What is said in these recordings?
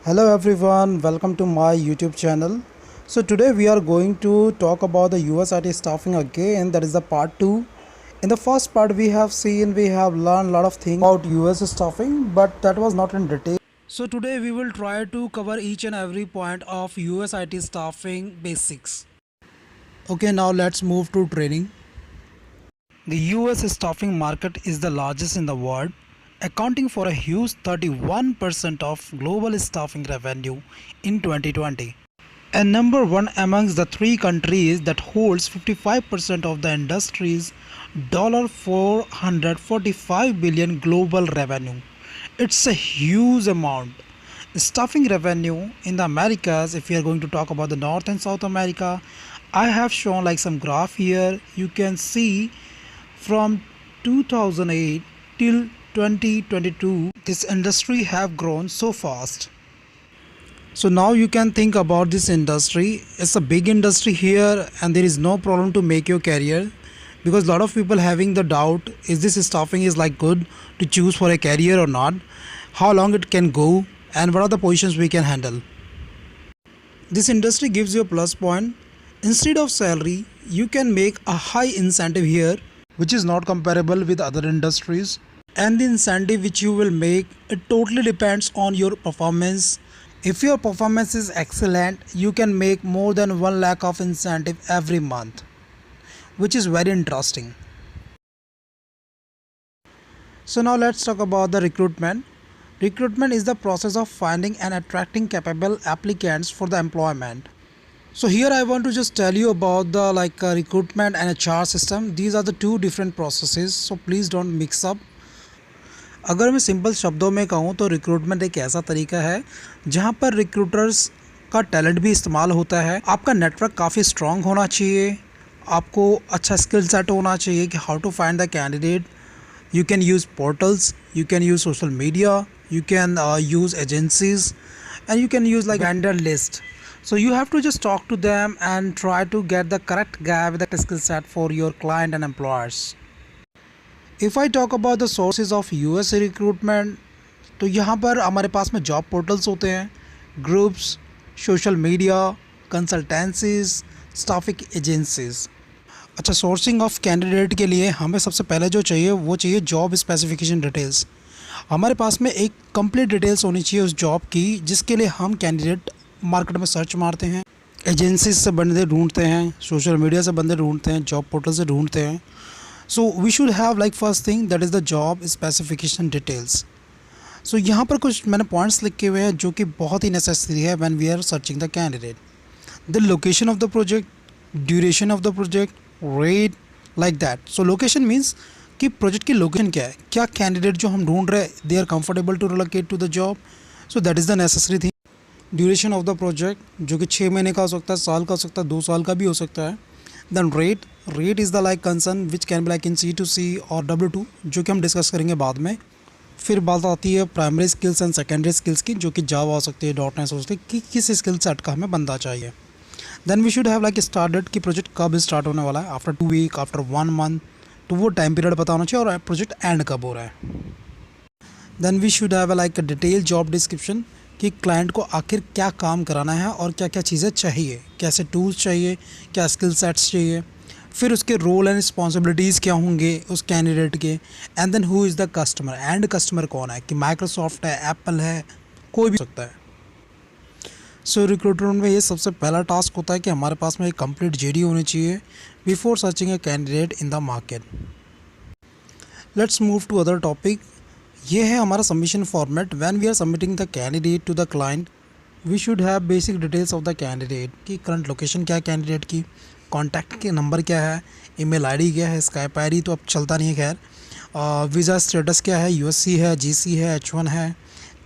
Hello everyone, welcome to my YouTube channel. So today we are going to talk about the US IT staffing again. That is the part 2. In the first part we have learned a lot of things about US staffing, but that was not in detail. So today we will try to cover each and every point of US IT staffing basics. Okay, now let's move to training. The US staffing market is the largest in the world, accounting for a huge 31% of global staffing revenue in 2020. And number one amongst the three countries that holds 55% of the industry's $445 billion global revenue. It's a huge amount. Staffing revenue in the Americas, if we are going to talk about the North and South America, I have shown like some graph here. You can see from 2008 till 2022, this industry have grown so fast. So now you can think about this industry. It's a big industry here and there is no problem to make your career, because a lot of people having the doubt, is this staffing is like good to choose for a career or not, how long it can go, and what are the positions we can handle. This industry gives you a plus point. Instead of salary, you can make a high incentive here, which is not comparable with other industries. And the incentive which you will make, it totally depends on your performance. If your performance is excellent, you can make more than 1 lakh of incentive every month, which is very interesting. So now let's talk about the recruitment. Recruitment is the process of finding and attracting capable applicants for the employment. So here I want to just tell you about the recruitment and HR system. These are the two different processes, so please don't mix up. अगर मैं simple शब्दों में कहूँ तो recruitment एक ऐसा तरीका है जहाँ पर रिक्रूटर्स का टैलेंट भी इस्तेमाल होता है. आपका नेटवर्क काफ़ी स्ट्रॉन्ग होना चाहिए, आपको अच्छा स्किल सेट होना चाहिए कि how to find the candidate. You can use portals, you can use social media, you can use agencies, and you can use like vendor list. So you have to just talk to them and try to get the correct guy with the skill set for your client and employers. If I talk about the sources of US recruitment, तो यहाँ पर हमारे पास में job portals होते हैं, groups, social media, consultancies, staffing agencies. अच्छा, sourcing of candidate के लिए हमें सबसे पहले जो चाहिए वो चाहिए जॉब स्पेसिफिकेशन डिटेल्स. हमारे पास में एक कंप्लीट डिटेल्स होनी चाहिए उस जॉब की, जिसके लिए हम कैंडिडेट मार्केट में सर्च मारते हैं, एजेंसीज से बंदे ढूंढते हैं, सोशल मीडिया से बंदे ढूंढते हैं, जॉब पोर्टल से ढूंढते हैं. So we should have like first thing that is the job specification details. So यहाँ पर कुछ मैंने पॉइंट्स लिखे हुए हैं जो कि बहुत ही नेसेसरी है when we are searching the candidate. The location of the project, duration of the project, rate, like that. So location means कि प्रोजेक्ट की लोकेशन क्या है, क्या कैंडिडेट जो हम ढूंढ रहे हैं they are comfortable to relocate to the job. So that is the necessary thing. Duration of the project जो कि 6 महीने का हो सकता है, साल का हो सकता है, 2 साल का भी हो सकता है. Then rate is the like concern which can be like in C2C और W2, जो कि हम डिस्कस करेंगे बाद में. फिर बात आती है primary skills and secondary skills की, जो कि जावा हो सकती है, .NET हो सकती है, कि किस स्किल सेट का हमें बंदा चाहिए. Then we should have like start date कि प्रोजेक्ट कब स्टार्ट होने वाला है, आफ्टर 2 वीक, आफ्टर 1 मंथ, तो वो टाइम पीरियड पता होना चाहिए, और प्रोजेक्ट एंड कब हो रहा है. Then we should have like detail job description कि क्लाइंट को आखिर क्या काम कराना है और क्या क्या चीज़ें चाहिए, कैसे टूल्स चाहिए, क्या स्किल सेट्स चाहिए, फिर उसके रोल एंड रिस्पॉन्सिबिलिटीज़ क्या होंगे उस कैंडिडेट के. And then who is the customer, and customer कौन है, कि माइक्रोसॉफ्ट है, एप्पल है, कोई भी सकता है. सो रिक्रूटमेंट में ये सबसे पहला टास्क होता है कि हमारे पास में एक कंप्लीट JD होनी चाहिए before searching a candidate in the market. Let's move to other topic. ये है हमारा submission format. When we are submitting the candidate to the client, we should have basic details of the candidate कि current location क्या है candidate की, contact के number क्या है, ईमेल आईडी क्या है, स्काइप आईडी तो अब चलता नहीं है खैर, वीज़ा स्टेटस क्या है, USC है, GC है, H1 है,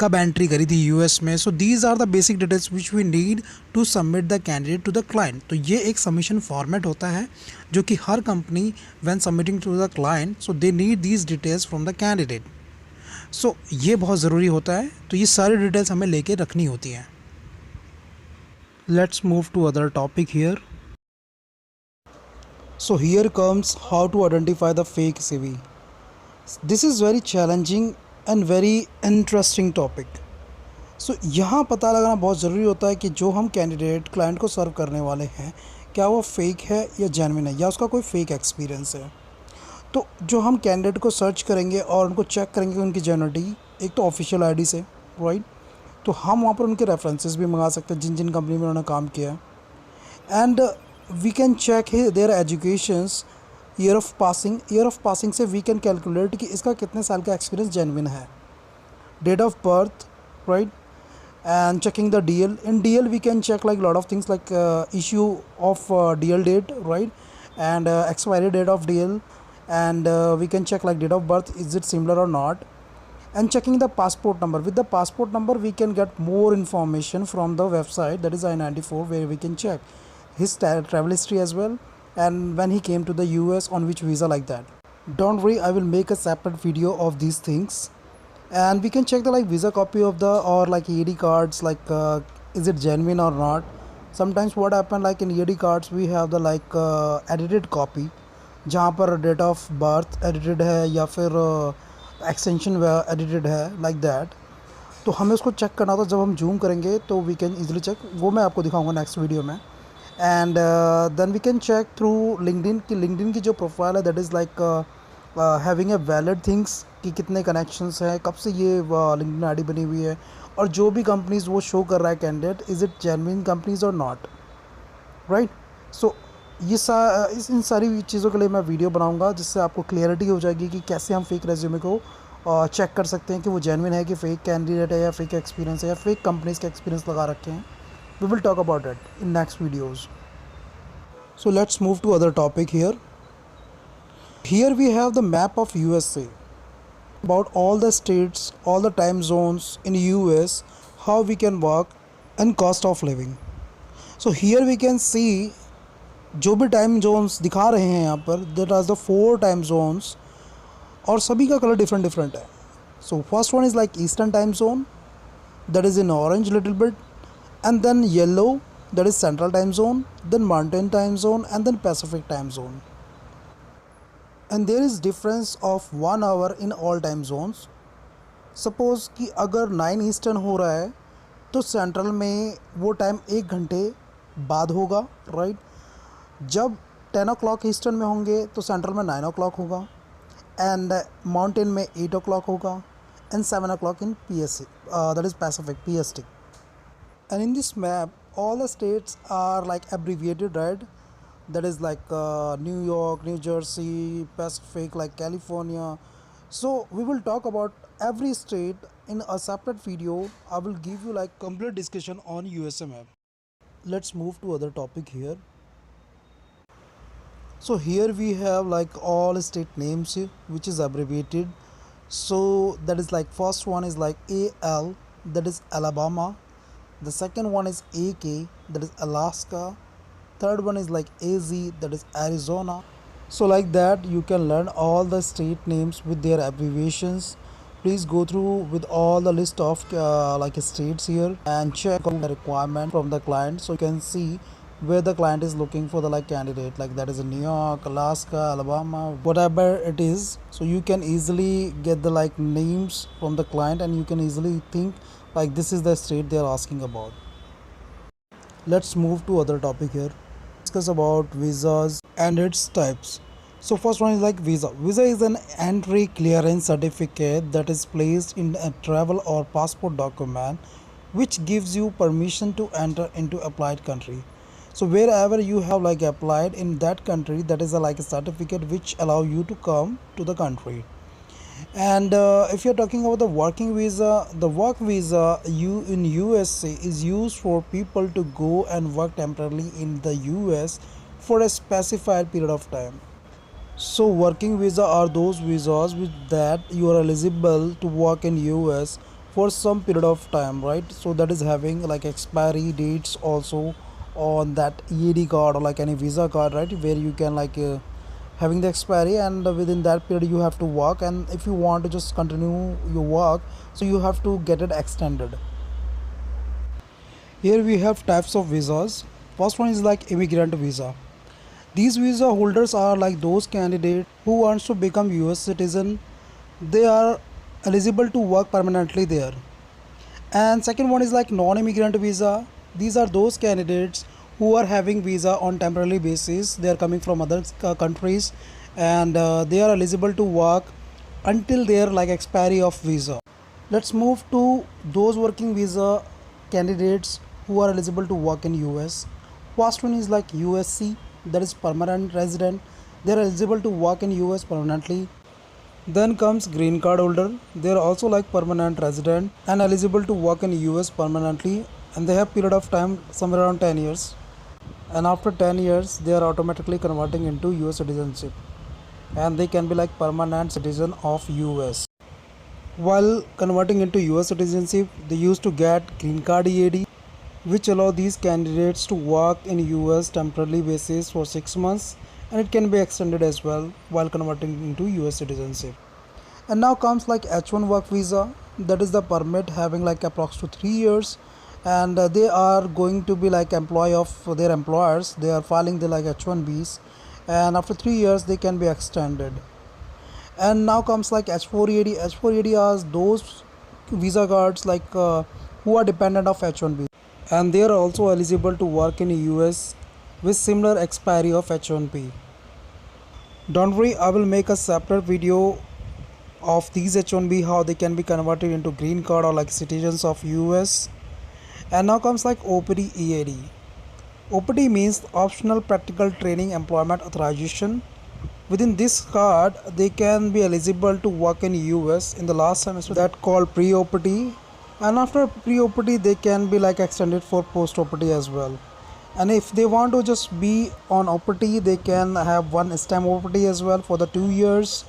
कब एंट्री करी थी US में. So these are the basic details which we need to submit the candidate to the client. तो ये एक सबमिशन फॉर्मेट होता है जो कि हर company when submitting to the client, so they need these details from the candidate. So ये बहुत ज़रूरी होता है, तो ये सारी डिटेल्स हमें लेके रखनी होती हैं. Let's move to other topic here. So here comes how to identify the fake CV. This is very challenging and very interesting topic. सो यहाँ पता लगाना बहुत ज़रूरी होता है कि जो हम कैंडिडेट क्लाइंट को सर्व करने वाले हैं, क्या वो फेक है या जेन्युइन है, या उसका कोई फेक एक्सपीरियंस है। तो जो हम कैंडिडेट को सर्च करेंगे और उनको चेक करेंगे उनकी जेन्युइनिटी, एक तो ऑफिशियल आईडी से, राइट। तो हम वहाँ पर उनके रेफरेंसेस भी मंगा सकते हैं जिन जिन कंपनी में उन्होंने काम किया है। And we can check their educations, year of passing से वी कैन कैलकुलेट कि इसका कितने साल का एक्सपीरियंस जेन्युइन है। Date of birth, right? And checking the DL. In DL we can check like a lot of things like issue of DL date, right? And expiry date of DL. And we can check like date of birth, is it similar or not. And checking the passport number. With the passport number we can get more information from the website, that is I-94, where we can check his travel history as well, and when he came to the US, on which visa, like that. Don't worry, I will make a separate video of these things. And we can check the like visa copy of the, or like ED cards, like is it genuine or not. Sometimes what happen, like in ED cards we have the like edited copy, जहाँ पर date of birth edited है या फिर extension edited है, like that. तो हमें उसको check करना था, जब हम जूम करेंगे तो वी कैन इजीली चेक, वो मैं आपको दिखाऊंगा नेक्स्ट वीडियो में। And then we can check through LinkedIn की, लिंक्डइन की जो प्रोफाइल है that is like having a valid things, कि कितने कनेक्शंस हैं, कब से ये लिंक्डइन आईडी बनी हुई है, और जो भी कंपनीज़ वो शो कर रहा है candidate, is it genuine companies और नॉट, राइट। सो ये इन सारी चीज़ों के लिए मैं वीडियो बनाऊंगा, जिससे आपको क्लियरिटी हो जाएगी कि कैसे हम फेक रेज्यूमे को चेक कर सकते हैं कि वो जेन्युइन है, कि फेक कैंडिडेट है, या फेक एक्सपीरियंस है, या फेक कंपनीज़ के एक्सपीरियंस लगा रखे हैं। We will talk about it in next videos. So let's move to other topic here. Here we have the map of USA, about all the states, all the time zones in US, how we can work, and cost of living. So here we can see जो भी time zones दिखा रहे हैं यहाँ पर, that are the 4 time zones, और सभी का कलर डिफरेंट डिफरेंट है। So first one is like Eastern time zone, that is in orange little bit, and then yellow, that is Central time zone, then Mountain time zone, and then Pacific time zone. And there is difference of 1 hour in all time zones. Suppose कि अगर 9 eastern हो रहा है तो central में वो time 1 घंटे बाद होगा, राइट। जब 10 o'clock ईस्टर्न में होंगे तो सेंट्रल में 9 o'clock होगा, एंड माउंटेन में 8 o'clock होगा, and 7 o'clock in PST, that is Pacific PST. And in this map all the states are like abbreviated, right? That is like New York, New Jersey, Pacific, like California. So we will talk about every state in a separate video. I will give you like complete discussion on USA map. Let's move to other topic here. So here we have like all state names which is abbreviated. So that is like first one is like AL, that is Alabama. The second one is AK, that is Alaska. Third one is like AZ, that is Arizona. So like that you can learn all the state names with their abbreviations. Please go through with all the list of like states here, and check on the requirement from the client, so you can see where the client is looking for the like candidate, like that is in New York, Alaska, Alabama, whatever it is. So you can easily get the like names from the client, and you can easily think like this is the state they are asking about. Let's move to other topic here. Discuss about visas and its types. So first one is like visa. Visa is an entry clearance certificate that is placed in a travel or passport document which gives you permission to enter into applied country. So wherever you have like applied in that country, that is like a certificate which allow you to come to the country. And if you're talking about the working visa, the work visa in USA is used for people to go and work temporarily in the US for a specified period of time. So working visa are those visas with that you are eligible to work in US for some period of time, right? So that is having like expiry dates also on that EAD card or like any visa card, right, where you can like having the expiry, and within that period you have to work, and if you want to just continue your work, so you have to get it extended. Here we have types of visas. First one is like immigrant visa. These visa holders are like those candidates who wants to become US citizen. They are eligible to work permanently there, And second one is like non-immigrant visa. These are those candidates who are having visa on temporary basis. They are coming from other countries, and they are eligible to work until their like expiry of visa. Let's move to those working visa candidates who are eligible to work in US. First one is like USC, that is permanent resident. They are eligible to work in US permanently. Then comes green card holder. They are also like permanent resident and eligible to work in US permanently, and they have period of time somewhere around 10 years. And after 10 years they are automatically converting into US citizenship, and they can be like permanent citizen of US. While converting into US citizenship, they used to get green card EAD, which allow these candidates to work in US temporarily basis for 6 months, and it can be extended as well while converting into US citizenship. And now comes like H1 work visa, that is the permit having like approx to 3 years, and they are going to be like employee of their employers. They are filing the like H1Bs, and after 3 years they can be extended. And now comes like H4EAD. H4EAD are those visa cards like who are dependent of H1B, and they are also eligible to work in US with similar expiry of H1B. Don't worry, I will make a separate video of these H1B, how they can be converted into green card or like citizens of US. And now comes like OPT EAD. OPT means optional practical training employment authorization. Within this card, they can be eligible to work in US in the last semester, that called pre-OPT, and after pre-OPT they can be like extended for post-OPT as well. And if they want to just be on OPT, they can have one STEM OPT as well for the 2 years.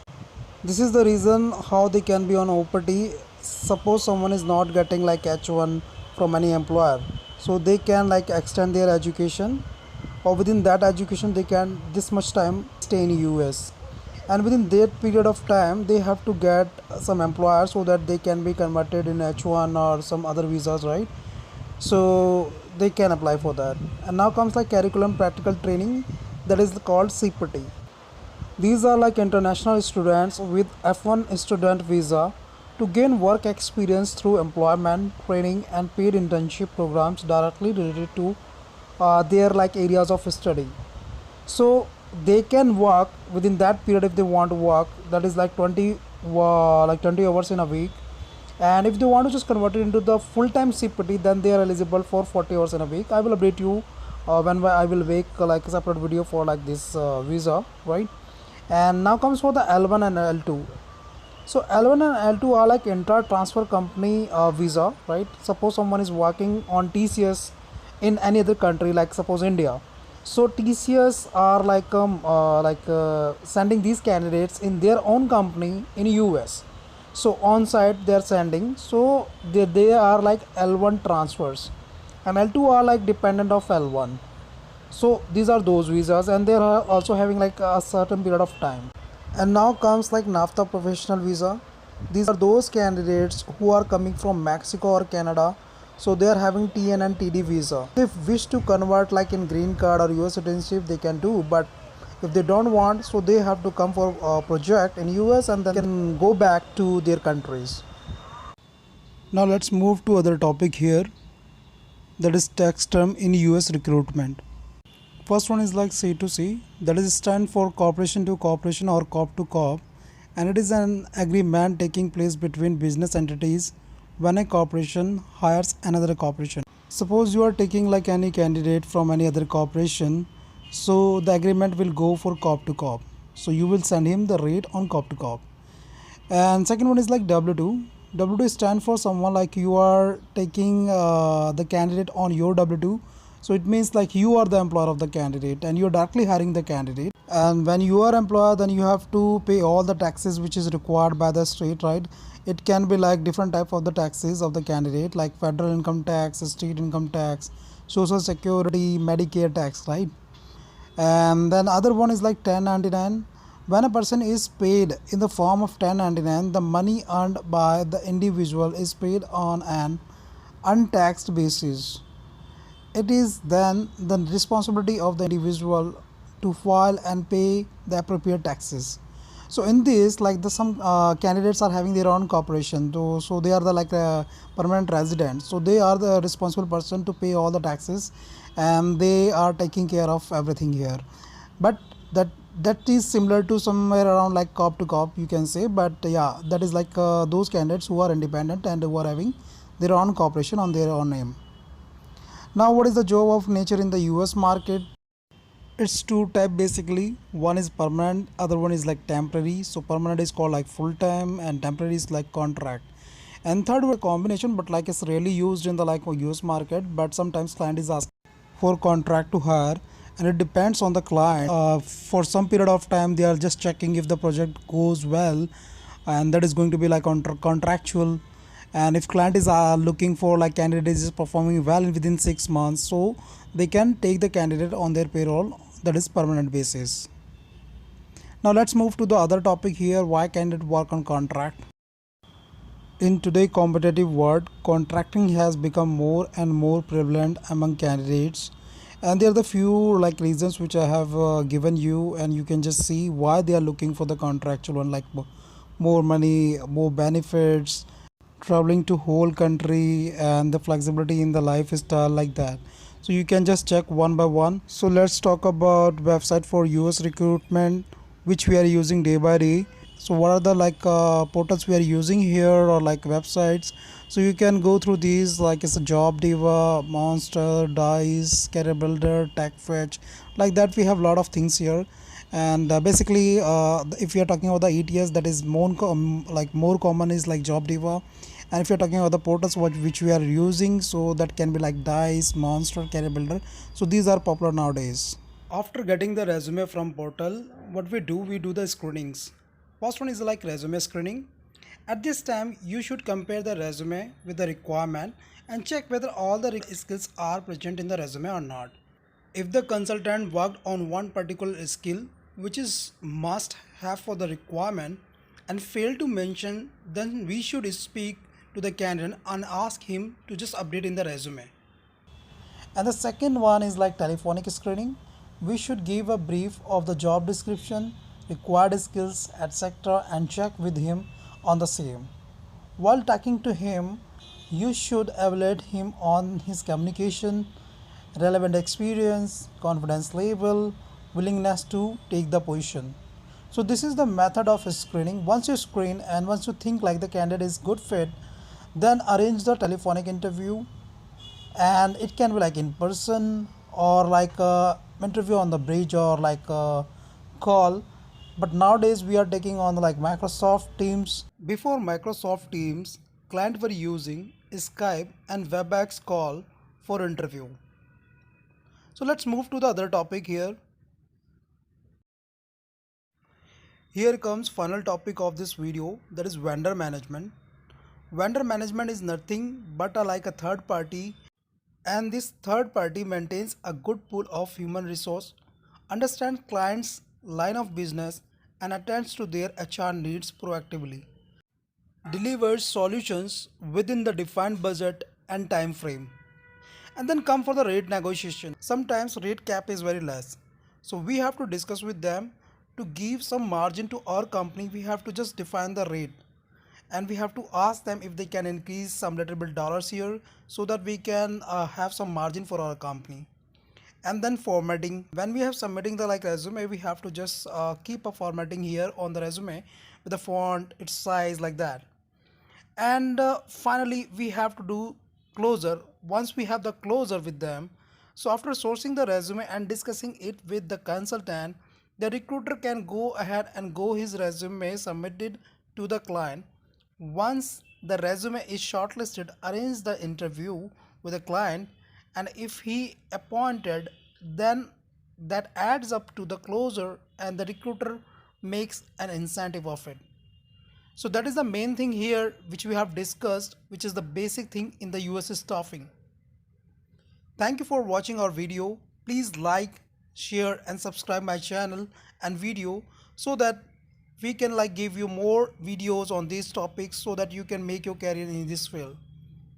This is the reason how they can be on OPT. Suppose someone is not getting like H1 from any employer, so they can like extend their education, or within that education they can this much time stay in US, and within that period of time they have to get some employer so that they can be converted in H1 or some other visas, right? So they can apply for that. And now comes like curriculum practical training, that is called CPT. These are like international students with F1 student visa to gain work experience through employment, training, and paid internship programs directly related to their like areas of study. So they can work within that period if they want to work. That is like 20 hours in a week. And if they want to just convert it into the full-time CPT, then they are eligible for 40 hours in a week. I will update you when I will make like a separate video for like this visa, right? And now comes for the L1 and L2. So L1 and L2 are like intra-transfer company visa, right? Suppose someone is working on TCS in any other country, like suppose India. So TCS are like sending these candidates in their own company in US. So on site they are sending. So they are like L1 transfers, and L2 are like dependent of L1. So these are those visas, and they are also having like a certain period of time. And now comes like NAFTA professional visa. These are those candidates who are coming from Mexico or Canada, so they are having TN and TD visa. If wish to convert like in green card or US citizenship, they can do, but if they don't want, so they have to come for a project in US and then can go back to their countries. Now let's move to other topic here, that is tax term in US recruitment. First one is like C to C, that is stand for corporation to corporation or corp to corp, and it is an agreement taking place between business entities when a corporation hires another corporation. Suppose you are taking like any candidate from any other corporation, so the agreement will go for corp to corp. So you will send him the rate on corp to corp. And second one is like W2. W2 stand for someone like you are taking the candidate on your W2. So it means like you are the employer of the candidate and you're directly hiring the candidate. And when you are employer, then you have to pay all the taxes which is required by the state, right? It can be like different type of the taxes of the candidate, like federal income tax, state income tax, social security, Medicare tax, right? And then other one is like 1099. When a person is paid in the form of 1099, the money earned by the individual is paid on an untaxed basis. It is then the responsibility of the individual to file and pay the appropriate taxes. So in this, like the some candidates are having their own corporation, so they are the like permanent residents, so they are the responsible person to pay all the taxes, and they are taking care of everything here. But that that is similar to somewhere around like cop to cop, you can say. But yeah, that is like those candidates who are independent and who are having their own corporation on their own name. Now, what is the job of nature in the US market? It's two type basically. One is permanent, other one is like temporary. So permanent is called like full time, and temporary is like contract. And third one combination, but like it's really used in the like US market. But sometimes client is asking for contract to hire, and it depends on the client. For some period of time, they are just checking if the project goes well, and that is going to be like contractual. And if client is looking for like candidate is performing well within 6 months, so they can take the candidate on their payroll, that is permanent basis. Now let's move to the other topic here, why candidate work on contract. In today's competitive world, contracting has become more and more prevalent among candidates, and there are the few like reasons which I have given you, and you can just see why they are looking for the contractual one, like more money, more benefits, traveling to whole country, and the flexibility in the lifestyle like that. So you can just check one by one. So let's talk about website for US recruitment, which we are using day by day. So what are the like portals we are using here, or like websites? So you can go through these, like it's a Job Diva, Monster, Dice, Career Builder, TechFetch, like that. We have a lot of things here. And basically if you are talking about the ETS, that is more like more common is like Job Diva. And if you're talking about the portals which we are using, so that can be like Dice, Monster, Career Builder. So these are popular nowadays. After getting the resume from portal, what we do the screenings. First one is like resume screening. At this time, you should compare the resume with the requirement and check whether all the skills are present in the resume or not. If the consultant worked on one particular skill which is must have for the requirement and failed to mention, then we should speak to the candidate and ask him to just update in the resume. And the second one is like telephonic screening. We should give a brief of the job description, required skills, etc., and check with him on the same. While talking to him, you should evaluate him on his communication, relevant experience, confidence level, willingness to take the position. So this is the method of screening. Once you screen and once you think like the candidate is good fit, then arrange the telephonic interview, and it can be like in person or like a interview on the bridge or like a call. But nowadays we are taking on like Microsoft Teams. Before Microsoft Teams, clients were using Skype and WebEx call for interview. So let's move to the other topic here. Here comes final topic of this video, that is vendor management. Vendor management is nothing but like a third party, and this third party maintains a good pool of human resource, understands clients' line of business, and attends to their HR needs proactively, delivers solutions within the defined budget and time frame. And then come for the rate negotiation. Sometimes rate cap is very less, so we have to discuss with them to give some margin to our company. We have to just define the rate, and we have to ask them if they can increase some little bit dollars here, so that we can have some margin for our company. And then formatting, when we have submitting the like resume, we have to just keep a formatting here on the resume with the font, its size, like that. And finally we have to do closer. Once we have the closer with them, so after sourcing the resume and discussing it with the consultant, the recruiter can go ahead and go his resume submitted to the client. Once the resume is shortlisted, arrange the interview with the client, and if he appointed, then that adds up to the closer, and the recruiter makes an incentive of it. So that is the main thing here which we have discussed, which is the basic thing in the US staffing. Thank you for watching our video. Please like, share and subscribe my channel and video, so that we can like give you more videos on these topics, so that you can make your career in this field.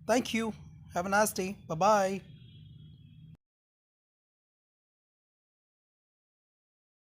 Thank you. Have a nice day. Bye bye.